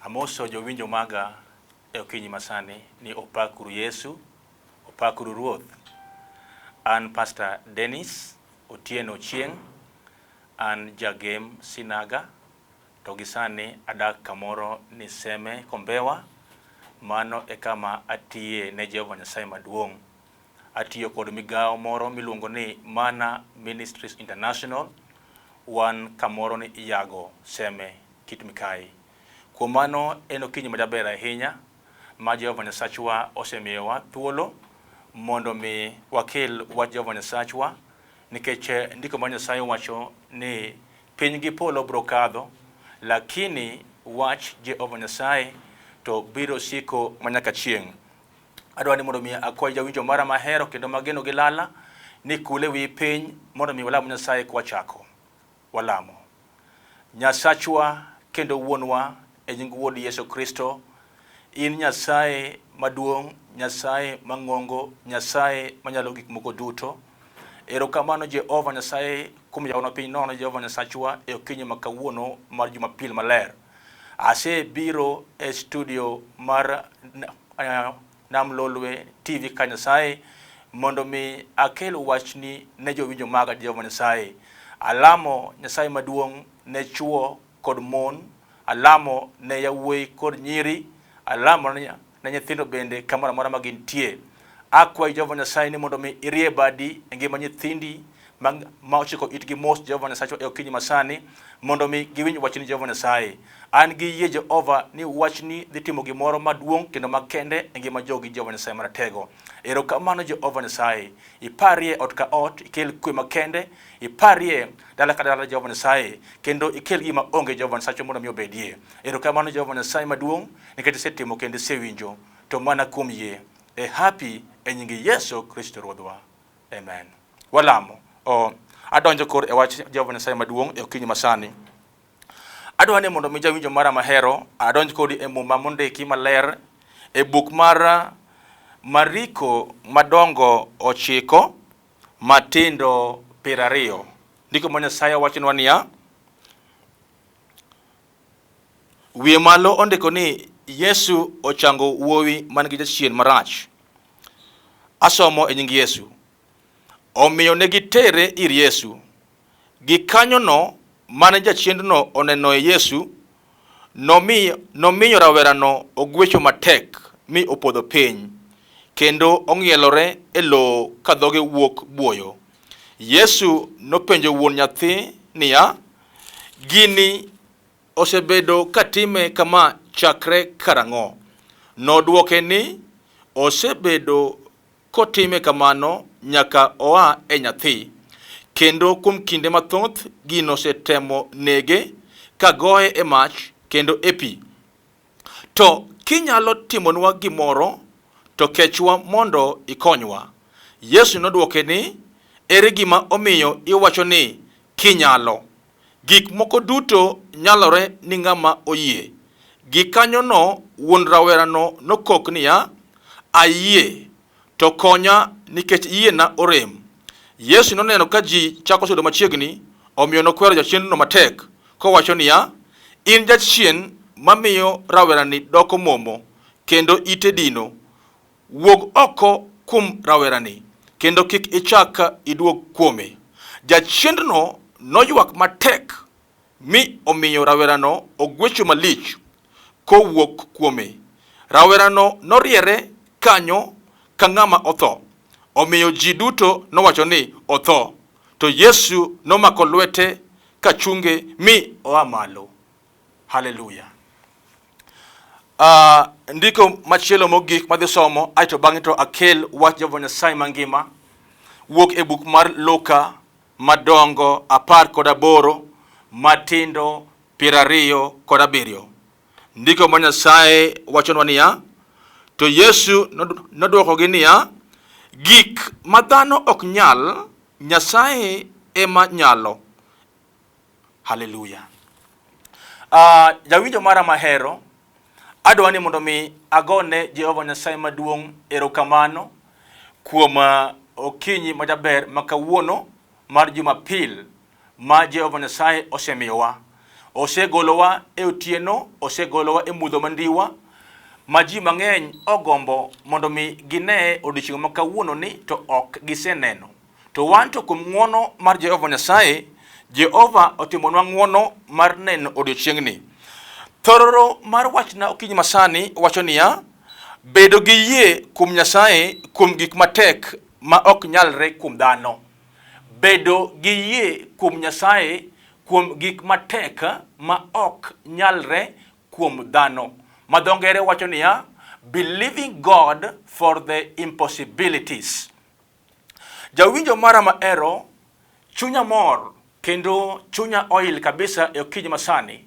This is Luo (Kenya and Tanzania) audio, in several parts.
Amoso jowinjo maga e okinyi masani ni opakuru Yesu, opakuru Ruoth. An Pastor Dennis Otieno Ochieng, an jagem sinaga, to gisani adak kamoro ni Seme Kombewa, mano e kama atiye ne Jehova Nyasaye maduong'. Atiyo kod migao moro miluongo ni Manna Ministries International, wan kamoro ni Iago Seme Kit Mikai. Kuom mano en okinyi majaber ahinya ma Jehova Nyasachwa osemiyowa thuolo mondo mi wakel wach Jehova Nyasachwa, nikech ndiko mar Nyasaye wacho ni piny gi polo biro kadho, lakini wach Jehova Nyasaye to biro siko manyaka chieng'. Adwa ni mondo mi akwayo jawinjo mara mahero kendo mageno gi lala ni kule wi piny mondo mi walam Nyasaye kwachako. Walamo. Nyasachwa kendo wuonwa e nying Wuod Yesu Kristo, in Nyasaye maduong', Nyasaye mang'ongo, Nyasaye manyalo gik moko duto. Erokamano Jehova Nyasaye kuom yawono piny nono Jehova Nyasachwa e okinyi ma kawuono mar Jumapil maler. Ase biro e studio mar Nam Lolwe TV ka Nyasaye mondo mi akel wachni ne jowinjo maga Jehova Nyasaye. Alamo Nyasaye maduong' ne chuo kod mon, alamo ne yawuoyi kod nyiri, alamo ne nyithindo bende kamoro amora ma gintie. Akwayo Jehova Nyasaye ni mondo mi irie badi e ngima nyithindi ma ochiko itgi mos Jehova Nyasaye e okinyi masani mondo mi giwinj wachni Jehova Nyasaye. An gi yie Jehova ni wachni dhi timo gimoro maduong' kendo makende e ngima jogi Jehova Nyasaye maratego. Erokamano Jehova Nyasaye, iparie ot ka ot, ikel kwe makende, iparie dala ka dala Jehova Nyasaye, kendo ikel gima onge Jehova Nyasaye mondo mi obedie. Erokamano Jehova Nyasaye maduong', nikech isetimo kendo isewinjo, to mana kuom yie. Happy e nying Yesu Kristo Ruodhwa. Amen. Walamo. Adonjo kor e wach Jehova Nyasaye maduong' e okinyi masani. Adwa ni mondo mi jawinjo mara mahero adonj kodi e muma mondiki maler e buk mar Mariko madongo 9 matindo 20. Ndiko mar Nyasaye wachonwa niya, wiye malo ondiko ni Yesu ochango wuowi man gi jachien marach. Asomo e nying Yesu. Omiyo ne gitere ir Yesu. Gikanyono mane jachiendno oneno e Yesu, nomiyo rawerano ogwecho matek mi opodho piny, kendo ong'ielore e lo ka dhoge wuok buoyo. Yesu nopenjo wuon nyathi niya, gini osebedo katime kama chakre karang'o? Nodwoke ni, osebedo kotime kamano nyaka oa e nyathi, kendo kuom kinde mathoth gino setemo nege kagoye e mach kendo e pi. To kinyalo timonwa gimoro to kechwa mondo ikonywa. Yesu nodwoke ni, ere gima omiyo iwacho ni kinyalo? Gik moko duto nyalore ni ng'ama oyie. Gikanyono wuon rawerano nokok niya, ayie, to konya nikech yiena orem. Yesu noneno ka ji chako sudo machiegni, omiyo nokwero jachiendno matek, kowacho niya, in jachien mamiyo rawerani doko momo, kendo ite dino. Wuog oko kuom rawerani, kendo kik ichak iduog kuome. Jachiendno noywak matek, mi omiyo rawerano ogwecho malich kowuok kuome. Rawerano noriere kanyo ka ng'ama otho. Omiyo ji duto nowacho ni otho. To Yesu nomako lwete kachunge mi oa malo. Haleluya. Ndiko machielo mogik madhi somo, aito bang'e to akel wach Jehova Nyasaye mangima. Wuok e buk mar Luka madongo 18 matindo 27. Ndiko mar Nyasaye wachonwa niya, to Yesu nodwokogi niya, gik madhano ok nyal, Nyasaye ema nyalo. Haleluya. Jawinjo mara mahero, adwa ni mondo mi agone Jehova Nyasaye maduong' erokamano kuom okinyi majaber makawuono mar Jumapil ma Jehova Nyasaye osemiyowa. osegolowa e otieno, osegolowa e mudho mandiwa, ma ji mang'eny ogombo mondo mi gine odiochieng' ma kawuono ni to ok giseneno. To wan to kuom ng'wono mar Jehova Nyasaye, Jehova otimonwa ng'wono mar neno odiochieng' ni. Thororo mar wachna okinyi masani wacho niya, bedo gi yie kuom Nyasaye kuom gik matek ma ok nyalre kuom dhano. Bedo gi yie kuom Nyasaye kuom gik matek ma ok nyalre kuom dhano. Ma dho ngere wacho niya, believing God for the impossibilities. Jawinjo mara maero, chunya mor kendo chunya oil kabisa e okinyi masani,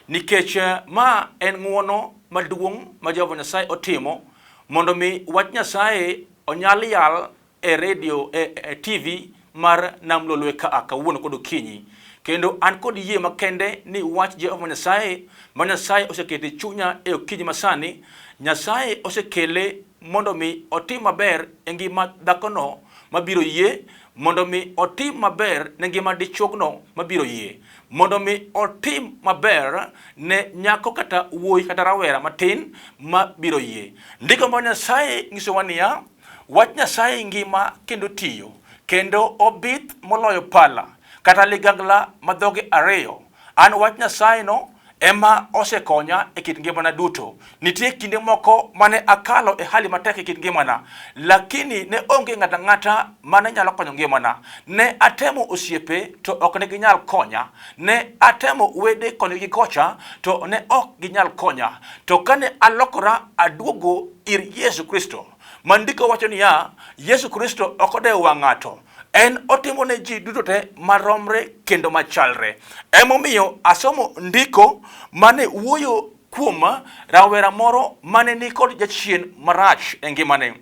nikech ma en ng'wono maduong' ma Jehova Nyasaye otimo mondo mi wach Nyasaye onyal yal e radio, e TV mar Nam Lolwe ka kawuono kod okinyi. Kendo an kod yie makende ni wach Jehova Nyasaye ma Nyasaye osekete chunya e okinyi masani, Nyasaye osekele mondo mi otim maber e ngima dhakono mabiro yie, mondo mi otim maber ne ngima dichuogno mabiro yie, mondo mi otim maber ne nyako kata wuoyi kata rawera matin mabiro yie. Ndiko ma Nyasaye nyisowa niya, wach Nyasaye ngima kendo tiyo, kendo obith moloyo pala kata ligangla madhoge ariyo. An wach Nyasaye no ema osekonya e kit ngimana duto. Nitie kinde moko mane akalo e hali matek e kit ngimana, lakini ne onge ng'ata ng'ata mane nyalo konyo ngimana. Ne atemo osiepe to ok ne ginyal konya. Ne atemo wede konyo gi kocha to ne ok ginyal konya. To kane alokora aduogo ir Yesu Kristo, mandiko wacho niya, Yesu Kristo ok odewo wang' ng'ato. En otimo ne ji duto te maromre kendo machalre. Emomiyo asomo ndiko mane wuoyo kuom rawera moro mane ni kod jachien marach e ngimane.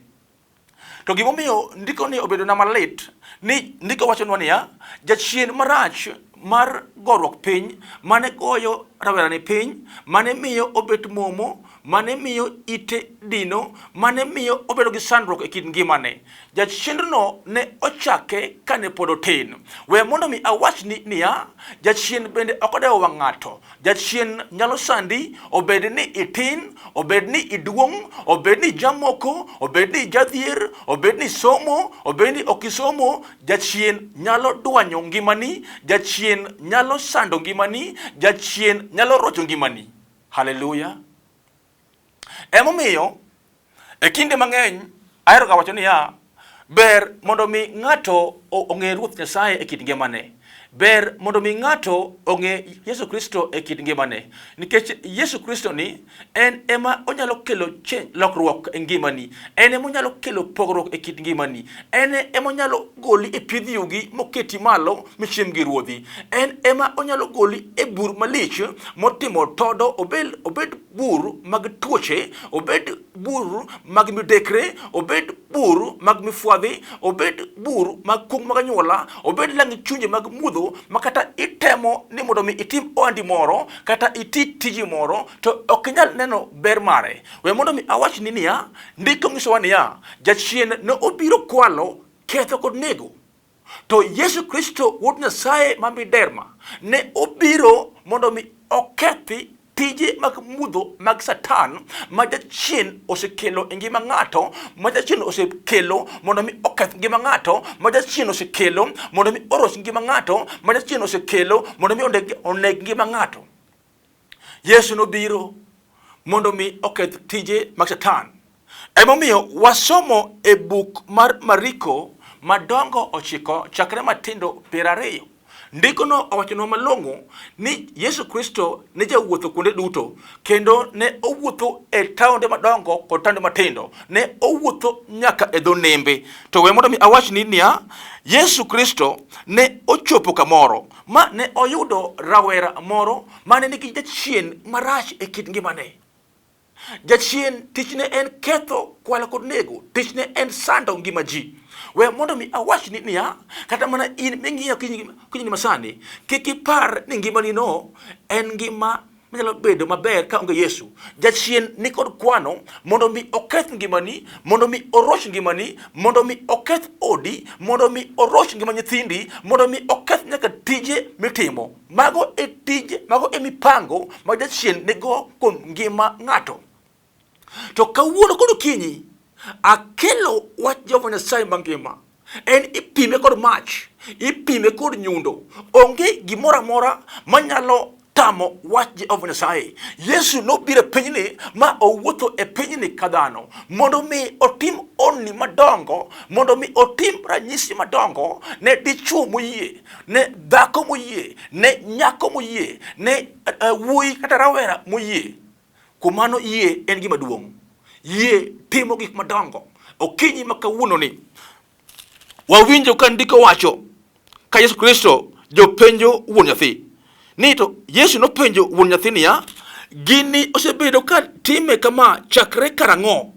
To gimomiyo ndiko ni obedo na malit, ni ndiko wachonwa niya, jachien marach mar goruok piny mane goyo rawera ni piny, mane miyo obet momo, mane miyo ite dino, mane miyo obedo gi sandruok e kit ngimane. Jachiendno ne ochake kane pod otin. We mondo mi awach niya, jachien bende ok odewo wang' ng'ato. Jachien nyalo sandi, obed ni itin, obed ni iduong', obed ni jamoko, obed ni jadhier, obed ni somo, obed ni okisomo. Jachien nyalo dwanyo ngimani, jachien nyalo sando ngimani, jachien nyalo rocho ngimani. Hallelujah. Emomiyo e kinde mang'eny ahero ga wacho niya, ber mondo mi ng'ato ong'e Ruoth Nyasaye e kit ngimane. Ber mondo mi ng'ato ong'e Yesu Kristo e kit ngimane. Nikech Yesu Kristo ni en ema onyalo kelo lokruok e ngimani. En ema onyalo kelo pogruok e kit ngimani. En ema onyalo goli e pidh yugi moketi malo michiem gi ruodhi. En ema onyalo goli e bur malich motimo todo, obed bur mag tuoche, obed bur mag midekre, obed bur mag mifwadhi, obed bur mag kung mag anyuola, obed lang chunje mag mudho makata itemo ni mondo mi itim oandi moro kata iti tiji moro to ok nyal neno ber mare. We mondo mi awach ni niya, ndiko nyisowa niya, jachien ne obiro kwalo, ketho kod nego. To Yesu Kristo Wuod Nyasaye mamiderma ne obiro mondo mi okethi tije mag mudho mag Satan ma jachien osekelo e ngima ng'ato, ma jachien osekelo mondo mi oketh ngima ng'ato, ma jachien osekelo mondo mi oros ngima ng'ato, ma jachien osekelo mondo mi oneg ngima ng'ato. Yesu nobiro mondo mi oketh tije mag Satan. Emomiyo wasomo e buk mar Mariko madongo 9 chakre matindo 20. Ndikono owachonwa malong'o ni Yesu Kristo ne jawuotho kuonde duto, kendo ne owuotho e taonde madongo kod taonde matindo. Ne owuotho nyaka e dho nembe. To we mondo mi awach ni niya, Yesu Kristo ne ochopo kamoro ma ne oyudo rawera moro mane nigi jachien marach e kit ngimane. Jachien tichne en ketho, kwalo kod nego. Tichne en sando ngima ji. We mondo mi awach ni niya, kata mana in ming'iyo kinyi masani, kik ipar ni ngimani no en ngima manyalo bedo maber ka onge Yesu. Jachien ni kod kwano mondo mi oketh ngimani, mondo mi oroch ngimani, mondo mi oketh odi, mondo mi oroch ngima nyithindi, mondo mi oketh nyaka tije mitimo. Mago e tije, mago e mipango ma jachien nigo kuom ngima ng'ato. To kawuono kod okinyi akelo wach Jehova Nyasaye mangima. En ipime kod mach, ipime kod nyundo. Onge gimoro amora manyalo tamo wach Jehova Nyasaye. Yesu nobiro e pinyni ma owuotho e pinyni ka dhano mondo mi otim onni madongo, mondo mi otim ranyisi madongo ne dichuo moyie, ne dhako moyie, ne nyako moyie, ne wuoyi kata rawera moyie. Kumano yie en gima duong'. Yie timo gik madongo. Okinyi ma kawuono ni wawinjo ka ndiko wacho ka Yesu Kristo jopenjo wuon nyathi. Ni to Yesu nopenjo wuon nyathi niya, gini osebedo ka time kama chakre karang'o?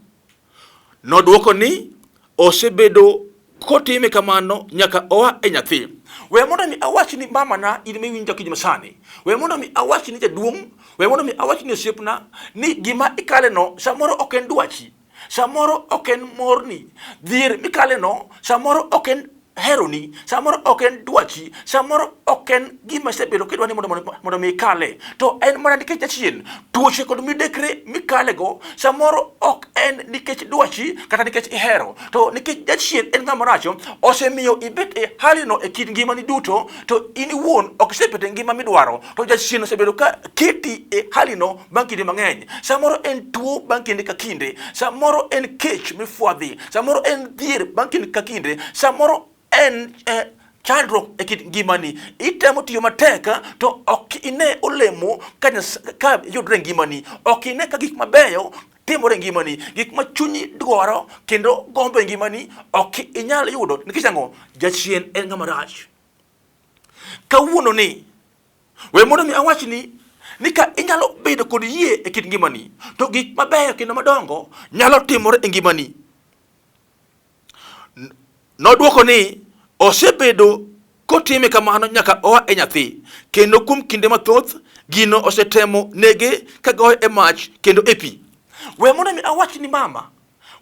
Nodwoko ni osebedo kotime kamano nyaka oa e nyathi. We mondo mi awach ni mama na in miwinjo kiny masani. We mondo mi awach ni jaduong', we mondo mi awach ni osiepna ni gima ikale no samoro ok en dwachi, samoro ok en morni. Dhier mikale no samoro ok en heroni, samoro ok en dwachi, samoro ok en gima sebedo kidwa ni mondo mi ikale. To en mana nikech jachien. Tuoche kod midekre mikale go samoro ok en nikech dwachi kata nikech ihero. To nikech jachien en ng'ama racho osemiyo ibet e hali no e kit ngimani duto, to in iwuon ok isebet e ngima midwaro. To jachien osebedo ka keti e hali no bang' kinde mang'eny. Samoro en tuo bang' kinde ka kinde, samoro en kech mifuadhi, samoro en dhier bang' kinde ka kinde, samoro en chandruok e kit ngimani. Itemo tiyo matek to ok ine olemo ka yudre ngimani, ok ine ka gik mabeyo timore ngimani, gik ma chunyi dwaro kendo gombo ngimani ok inyal yudo nikech ang'o? Jachien en ng'ama rach. Kawuono ni we mondo mi awach ni ka inyalo bedo kod yie e kit ngimani, to gik mabeyo kendo madongo nyalo timore e ngimani. Nodwoko ni osebedo kotime kamano nyaka oa e nyathi, kendo kuom kinde mathoth gino osetemo nege kagoye e mach kendo e pi. We mondo mi awach ni mama,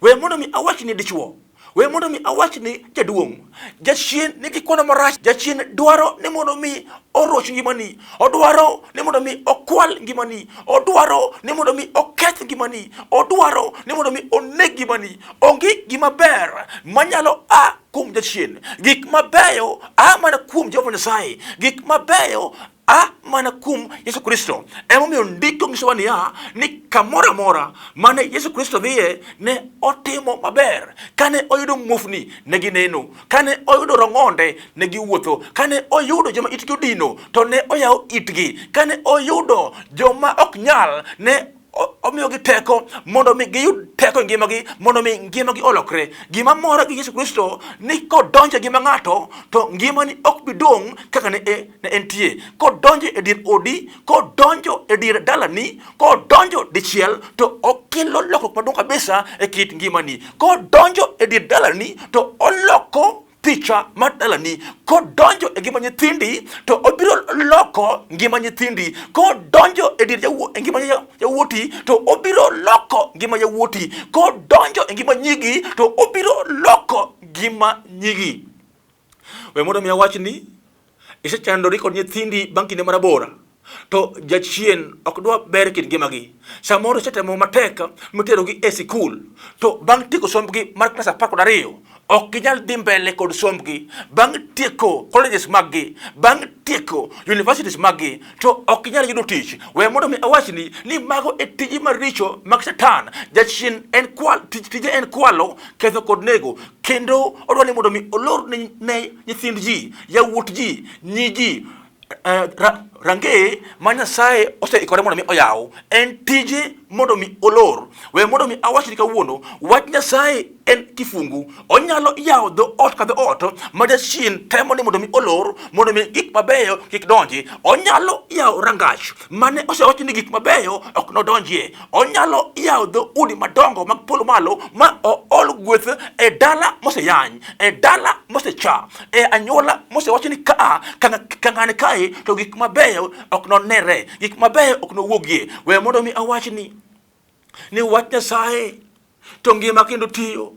we mondo mi awach ni dichuo, we mondo mi awach ni jaduong'. Jachien nigi kwano marach. Jachien dwaro ni mondo mi oroch ngimani, odwaro ni mondo mi okwal ngimani, odwaro ni mondo mi oketh ngimani, odwaro ni mondo mi oneg ngimani. Onge gima ber manyalo kuom jachien. Gik mabeyo mana kuom Jehova Nyasaye, gik mabeyo mana kuom Yesu Kristo. Emomiyo ndiko nyisowa niya, ni kamoro amora mane Yesu Kristo dhiye ne otimo maber. Kane oyudo muofni ne gineno, kane oyudo rong'onde ne giwuotho, kane oyudo joma itgi odino to ne oyawo itgi, kane oyudo joma ok nyal ne omiyogi teko mondo mi giyud teko ngimagi, mondo mi ngimagi olokre. Gima mora gi Yesu Kristo ni kodonjo ngima ng'ato to ngimani ok bidong' kaka ne entie. Kodonjo e dier odi, kodonjo e dier dalani, kodonjo dichiel to okelo lokruok maduong' kabisa e kit ngimani. Kodonjo e dier dalani to oloko picha mar dalani. Kodonjo e ngima nyithindi to obiro loko ngima nyithindi. Kodonjo e dier ngima yawuoti to obiro loko ngima yawuoti. Kodonjo e ngima nyigi to obiro loko ngima nyigi. We mondo mi awach ni isechandori kod nyithindi bang' kinde marabora, to jachien ok dwa ber kit ngimagi. Samoro setemo matek miterogi e sikul, to bang' tieko sombgi mar klas 12 ok ginyal dhi mbele kod sombgi. Bang' tieko colleges maggi, bang' tieko universities maggi, to ok ginyal yudo tich. We mondo mi awach ni mago e tije maricho mag Satan. Jachien en tije en kwalo, ketho kod nego, kendo odwa ni mondo mi olor ne nyithind ji, yawuot ji, nyi ji, range ma Nyasaye oseikore mondo mi oyaw. En tije mondo mi olor. We mondo mi awach ni kawuono, wach Nyasaye en kifungu. Onyalo yawo dho ot ka dho ot ma jachien temo ni mondo mi olor, mondo mi gik mabeyo kik donji. Onyalo yawo rangach mane osewach ni gik mabeyo ok nodonjie. Onyalo yawo dho udi madongo mag polo malo ma ol gweth e dala moseyany, e dala mosecha, e anyuola mosewach ni ka ng'ane kae to gik mabeyo mabeyo ok nonere, gik mabeyo ok nowuogie. We mondo mi awachni ni wach Nyasaye to ngima kendo tiyo.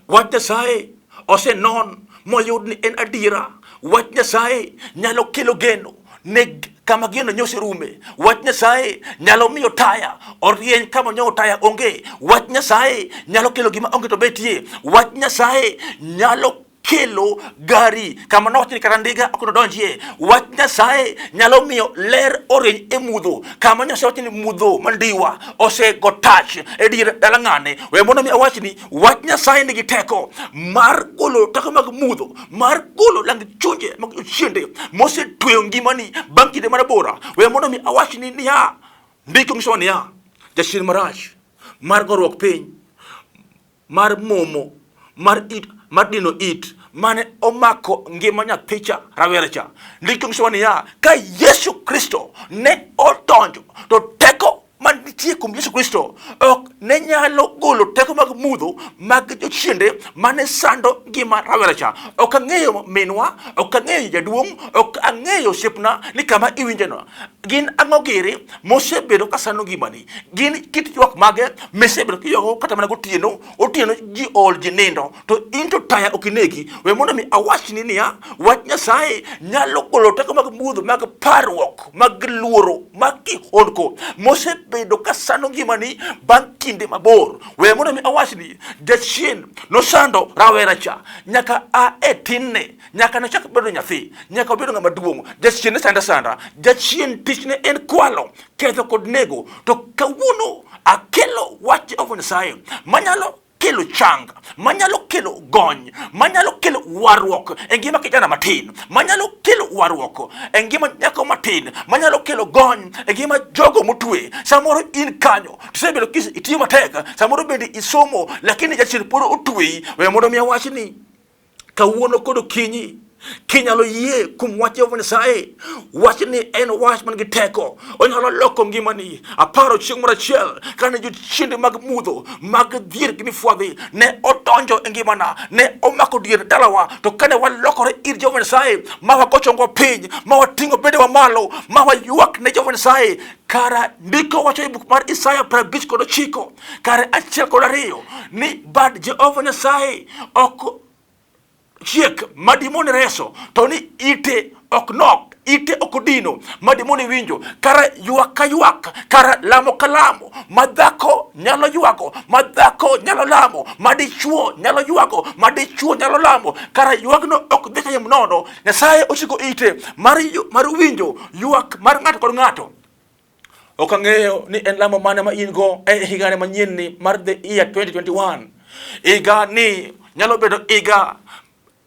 Wach Nyasaye osenon moyud ni en adiera. Wach Nyasaye nyalo kelo geno ne kama geno nyose rume. Wach Nyasaye nyalo miyo taya orieny kama nyo taya onge. Wach Nyasaye nyalo kelo gima onge to betie. Wach Nyasaye nyalo kelo gari kama nochni karandiga ok nodonjie. Wach Nyasaye nyalo miyo ler orieny e mudho kama Nyasaye ochni mudho mandiwa osego touch e dier dala ng'ane. We mondo mi awachni wach Nyasaye nigi teko mar golo teko mag mudho, mar golo lang chunje mag chiende mose tweyo ngimani bang' kinde marabora. We mondo mi awachni niya, ndiko ngiso niya, jachien marach mar goruok piny, mar momo, mar dino it mane omako ngima nyathicha rawerecha. Ndiko ngiso niya, ka Yesu Kristo ne odonjo to teko manitie kuom Yesu Kristo ok ne nyalo golo teko mag mudho mag jochiende mane sando ngima rawerecha. Ok ang'eyo minwa, ok ang'eyo jaduong', ok ang'eyo osiepna ni kama iwinjeno gin ang'o giri mosebedo ka sando ngimani. Gin kit ywak mage mesebedo kiywago kata mana gotieno, otieno ji ol ji nindo to into taya ok inegi. We mondo mi awachni niya, wach Nyasaye nyalo golo teko mag mudho mag parruok, mag luoro, mag kihondko mosebedo ka sando ngimani bang' kinde mabor. We mondo mi awachni jachien no sando rawerecha nyaka a e tinne, nyaka nochak bedo nyathi, nyaka obedo ng'ama duong'. Jachien ne sanda jachien tichne en kwalo, ketho kod nego. To kawuono akelo wach Jehova Nyasaye manyalo kelo chang, manyalo kelo gony, manyalo kelo warruok e ngima kijana matin, manyalo kelo warruok e ngima nyako matin, manyalo kelo gony e ngima jogo motwe. Samoro in kanyo tisebedo itiyo matek, samoro bende isomo lakini jachien pod otweyi. We mondo mi awachni kawuono kod okinyi kinyalo yie kuom wach Jehova Nyasaye. Wach ni en wach man gi teko, onyalo loko ngimani. Aparo chieng' moro achiel kane jochiende mag mudho mag dhier gi mifwadhi ne odonjo e ngimana, ne omako dier dalawa. To kane walokore ir Jehova Nyasaye ma wagochongo piny, ma wating'o bedewa malo, ma waywak ne Jehova Nyasaye, kara ndiko wacho e buk mar Isaya 59 kare 1-2 ni bad Jehova Nyasaye ok chiek madimoni reso to ni ite ok nok, ite okodino madimoni winjo. Kara ywak ka ywak, kara lamo ka lamo, madhako nyalo ywako, madhako nyalo lamo, madichuo nyalo ywako, madichuo nyalo lamo. Kara ywagno ok dhi kayem nono. Nyasaye osiko ite mar winjo ywak mar ng'ato kod ng'ato. Ok ang'eyo ni en lamo mane ma in go e higane manyien ni mar the year 2021. Iga ni nyalo bedo iga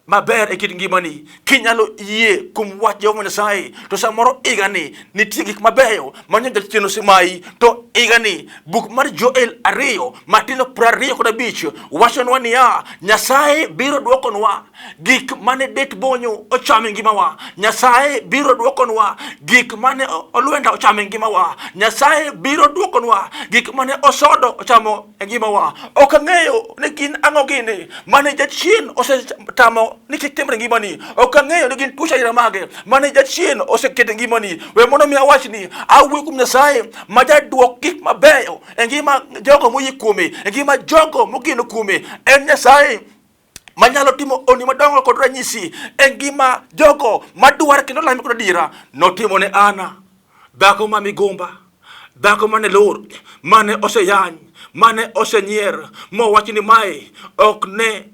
maber e kit ngimani kinyalo yie kuom wach Jehova Nyasaye. To samoro igani nitie gik mabeyo manyo jachien osemai. To igani buk mar Joel 2:25 wachonwa niya, Nyasaye biro duokonwa gik mane det bonyo ochame ngimawa. Nyasaye biro duokonwa gik mane olwenda ochame ngimawa. Nyasaye biro duokonwa gik mane osodo ochamo ngimawa. Ok ang'eyo ni gin ang'o gini mane jachien osetamo ni kik timre ngimani. Ok ang'eyo ni gin tuoche aina mage mane jachien osekete ngimani. We mondo mi awachni awuoyo kuom Nyasaye ma jaduok gik mabeyo e ngima jogo moyie kuome, e ngima jogo mogeno kuome. En Nyasaye manyalo timo oni madongo kod ranyisi e ngima jogo madwar kendo lami kod adiera. Notimo ne Ana, dhako ma migumba, dhako mane lor, mane oseyany, mane osenyier, mowachni mae ok ne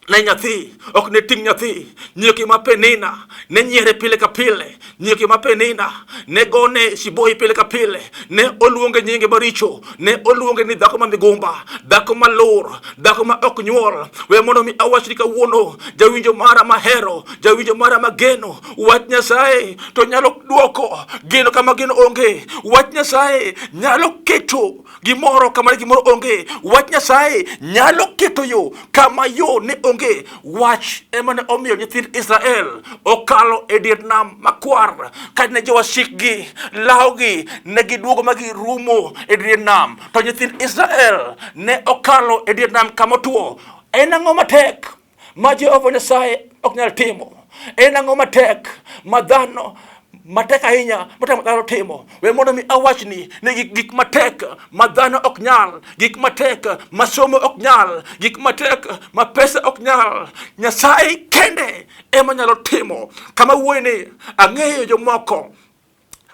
nyathi, ok ne ting' nyathi. Nyieke ma Penina ne nyiere pile ka pile, nyieke ma Penina ne gone siboi pile ka pile, ne oluonge nyinge maricho, ne oluonge ni dhako ma migumba, dhako ma lor, dhako ma ok nyuol. We mondo mi awachni kawuono, jawinjo mara mahero, jawinjo mara mageno, wach Nyasaye to nyalo duoko geno kama geno onge. Wach Nyasaye nyalo keto gimoro kama gimoro onge. Wach Nyasaye nyalo keto yo kama yo ne onge. Wach ema ne omiyo nyithind Israel okalo e dier nam makwar kane jowasikgi lawogi ne giduogo ma girumo e dier nam. To nyithind Israel ne okalo e dier nam kama otuo. En ang'o matek ma Jehova Nyasaye ok nyal timo? En ang'o matek ma dhano matek ahinya matamo dhano timo. We mondo mi awachni ni gik matek ma dhano ok nyal, gik matek ma somo ok nyal, gik matek ma pesa ok nyal, Nyasaye kende ema nyalo timo. Kama wuoyni ang'eyo jomoko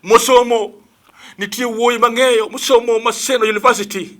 mosomo, nitie wuoyi mang'eyo mosomo Maseno University.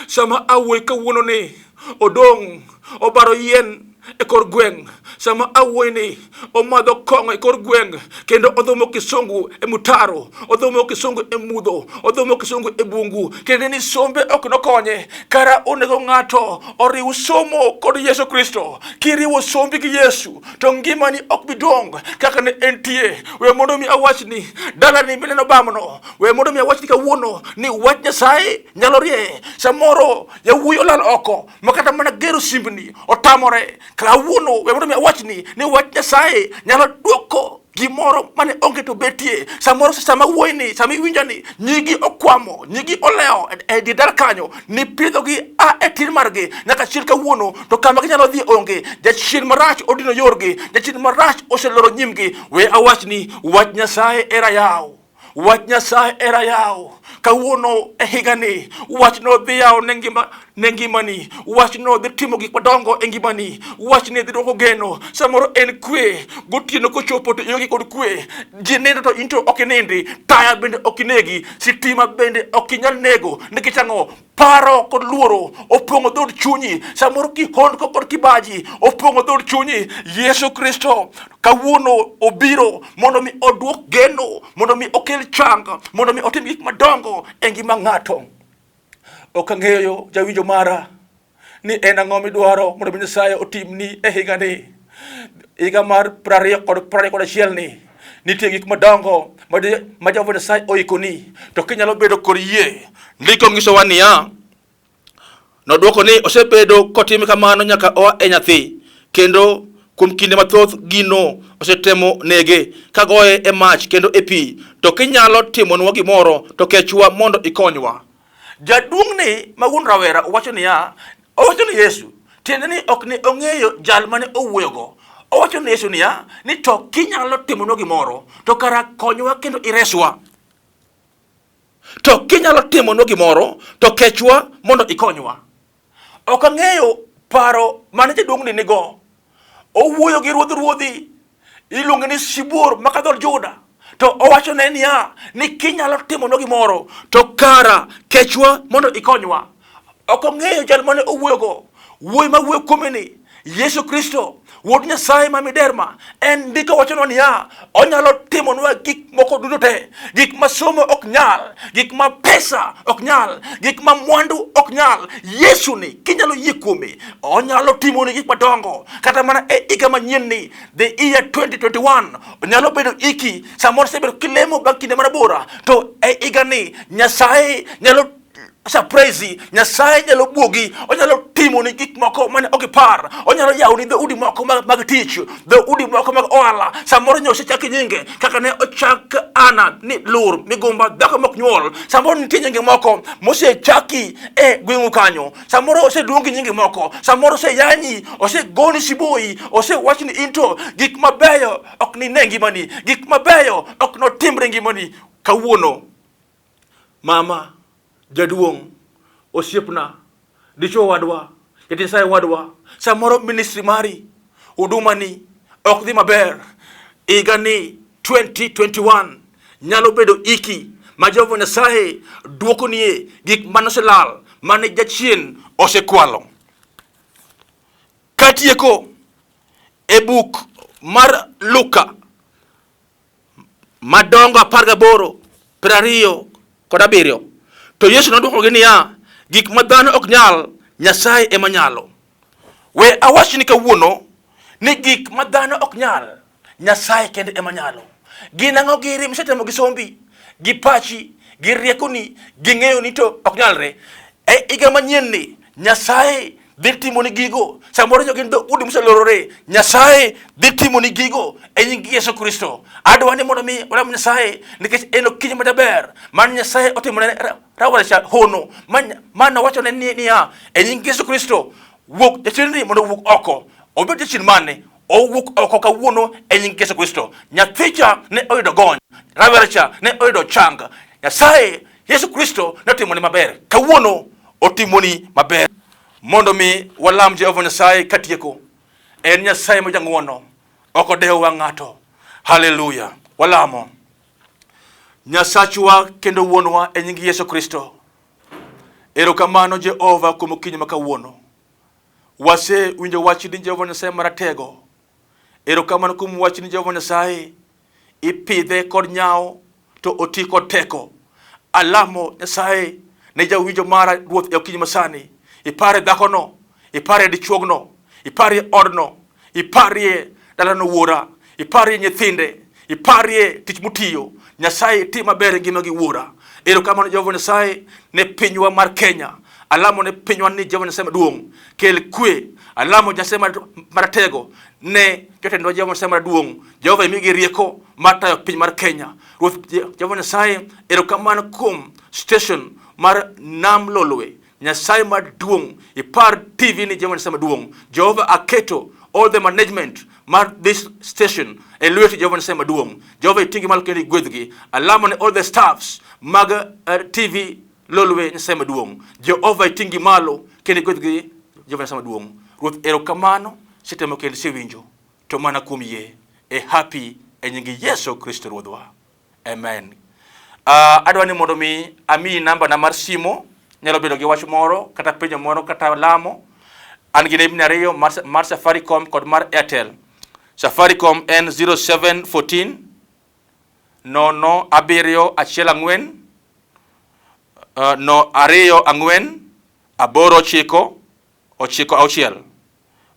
Sama awuoyi kawuono ni odong' obaro yien e kor gweng', sama awuoyi ni omadho kong'o e kor gweng', kendo odhomo kisungu e mutaro, odhomo kisungu e mudho, odhomo kisungu e bungu, kendo ni sombe ok nokonye. Kara onego ng'ato oriw somo kod Yesu Kristo. Kiriwo sombi gi Yesu to ngimani ok bidong kaka ne entie. We mondo mi awachni dalani mineno bamno, we mondo mi awachni kawuono ni wach Nyasaye nyalo rie. Samoro yawuoyi olal oko makata mana gero simbni otamore. Kawuono we mondo mi awachni ni wach Nyasaye nyalo duoko gimoro mane onge to betie. Samoro sama wuoyni, sama iwinjani nyigi okwamo, nyigi oleo e didar kanyo, ni pidho gi e tin margi nyaka chil kawuono to kama ginyalo dhi onge. Jachien marach odino yorgi, jachien marach oseloro nyimgi. We awachni wach Nyasaye era yaw, wach Nyasaye era yaw. Kawuono e higani wach no dhi yaw ne ngimani, wach no dhi timo gik madongo e ngimani, wach ne dhi dwoko geno. Samoro en kwe, gotieno kochopo to ionge kod kwe, ji nindo to into ok inindi, taya bende ok inegi, sitima bende ok inyal nego. Nikech ang'o? Paro kod luoro opong'o dhod chunyi. Samoro kihondko kod kibaji opong'o dhod chunyi. Yesu Kristo kawuono obiro mondo mi oduok geno, mondo mi okel chang, mondo mi otim gik madongo e ngima ng'ato. Ok ang'eyo jawinjo mara ni en ang'o midwaro mondo mi Nyasaye otimni e higani. Higa mar 2021 ni nitie gik madongo ma Jehova Nyasaye oikoni. To kinyalo bedo kod yie, ndiko ng'isowa niya, nodwoko ni osebedo kotime kamano nyaka oa e nyathi, kendo kuom kinde mathoth gino osetemo nege kagoye e mach kendo e pi. To kinyalo timonwa gimoro to kechwa mondo ikonywa. Jaduong'ni ma wuon rawera owacho niya, owacho ni Yesu tiende ni ok ni ong'eyo jal mane owuoyogo. Owacho ni Yesu niya, ni to kinyalo timonwa gimoro to kara konywa kendo ireswa. To kinyalo timonwa gimoro to kechwa mondo ikonywa. Ok ang'eyo paro mane jaduong'ni nigo. Owuoyo gi ruodhi iluonge ni Sibuor makadhol Juda. To owacho ne niya, ni kinyalo timonwa gimoro to kara kechwa mondo ikonywa. Ok ang'eyo jal mane owuoyogo. Wuoyi ma wuoyo kuome ni Yesu Kristo, wuod Nyasaye ma miderma, en ndiko wachonwa niya, onyalo timonwa gik moko duto te. Gik ma somo ok nyal, gik ma pesa ok nyal, gik ma mwandu ok nyal. Yesu ni kinyalo yie kuome, onyalo timoni gik madongo. Kata mana e higa manyien ni, the year 2021, onyalo bedo iki, samoro sebedo kilemo bang' kinde marabora. To e higa ni Nyasaye nyalo surprise, Nyasaye nyalo buogi, onyalo timoni gik moko mane ok ipar, onyalo yawoni dhoudi moko mag tich, dhoudi moko mag ohala. Samoro nyo osechaki nyinge kaka ne ochak Ana ni lur migumba dhako mok nyuol. Samoro nitie nyinge moko mosechaki e gweng'u kanyo, samoro oseluongi nyinge moko, samoro oseyanyi, osegoni siboi, osewachni into gik mabeyo ok ni ne ngimani, gik mabeyo ok notimre ngimani. Kawuono mama, jaduong', osiepna, dichuo wadwa, jatich Nyasaye wadwa, samoro ministry mari, huduma ni ok dhi maber. Higa ni 2021 nyalo bedo iki ma Jehova Nyasaye duoko nie gik manoselal mane jachien osekwalo. Katieko e buk mar Luka madongo 18, 20 kod 7. To Yesu nodwokogi niya, gik ma dhano ok nyal, Nyasaye ema nyalo. We awachni kawuono ni gik ma dhano ok nyal, Nyasaye kende ema nyalo. Gin ang'o giri misetemo gi sombi, gi pachi, gi riekoni, gi ng'eyoni to ok nyalre. E higa manyien ni Nyasaye dhi timoni gigo. Samoro nyo gin dhoudi moselorore, Nyasaye dhi timoni gigo e nying Yesu Kristo. Adwa ni mondo mi olam Nyasaye nikech en okinyi majaber man Nyasaye otimone rawaracha hono. Man wacho ne niya, e nying Yesu Kristo wuok jachien ni mondo wuok oko. Obed jachien mane, owuok oko kawuono e nying Yesu Kristo. Nyathicha ne oyudo gony, raweracha ne oyudo chang. Nyasaye Yesu Kristo ne otimoni maber, kawuono otimoni maber. Mondo mi walam Jehova Nyasaye katieko. En Nyasaye ma jang'wono, ok odewo wang' ng'ato. Haleluya. Walamo. Nyasachwa kendo wuonwa e nying Yesu Kristo. Erokamano Jehova kuom okinyi ma kawuono. Wase winjo wachni Jehova Nyasaye maratego. Erokamano kuom wachni Jehova Nyasaye. Ipidhe kod nyao to oti kod teko. Alamo Nyasaye ne jawinjo mara ruoth e okinyi masani. Ipare dhakono, ipare dichuogno, ipare odno, ipare dalano wuora, ipare nyithinde, ipare tich mutiyo. Nyasaye ti maber e ngimagi wuora. Erokamano Jehova Nyasaye ne pinywa mar Kenya. Alamo ne pinywa ni Jehova Nyasaye maduong'. Kel kwe. Alamo Nyasaye maratego ne jotendwa Jehova Nyasaye maduong'. Jehova imigi rieko mar tayo piny mar Kenya. Ruoth Jehova Nyasaye erokamano kuom station mar Nam Lolwe. Nyasaye maduong', ipar TV ni Jehova Nyasaye maduong'. Jehova aketo all the management mar this station e lweti Jehova Nyasaye maduong'. Jehova itingi malo kendo igwedhgi. Alamo ne all the staffs mag TV Lolwe Nyasaye maduong'. Jehova itingi malo kendo igwedhgi Jehova Nyasaye maduong'. Ruoth erokamano sitemo kendo siwinjo to mana kuom yie e happy e nyingi Yesu Kristo Ruodhwa. Amen. Adwani mondo mi ami namba na mar simo. Nyalo bedo gi wach moro kata penjo moro kata lamo. An gi nembni ariyo mar Safaricom kod mar Airtel. Safaricom en 0714 00714 24 89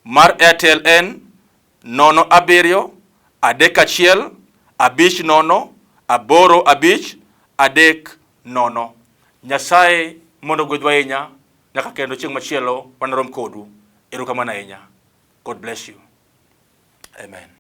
Mar Airtel en 07 31 50 85 30. Nyasaye mondo gwedhwa ahinya nyaka kendo chieng' machielo wanarom kodu. Erokamano ahinya. God bless you. Amen.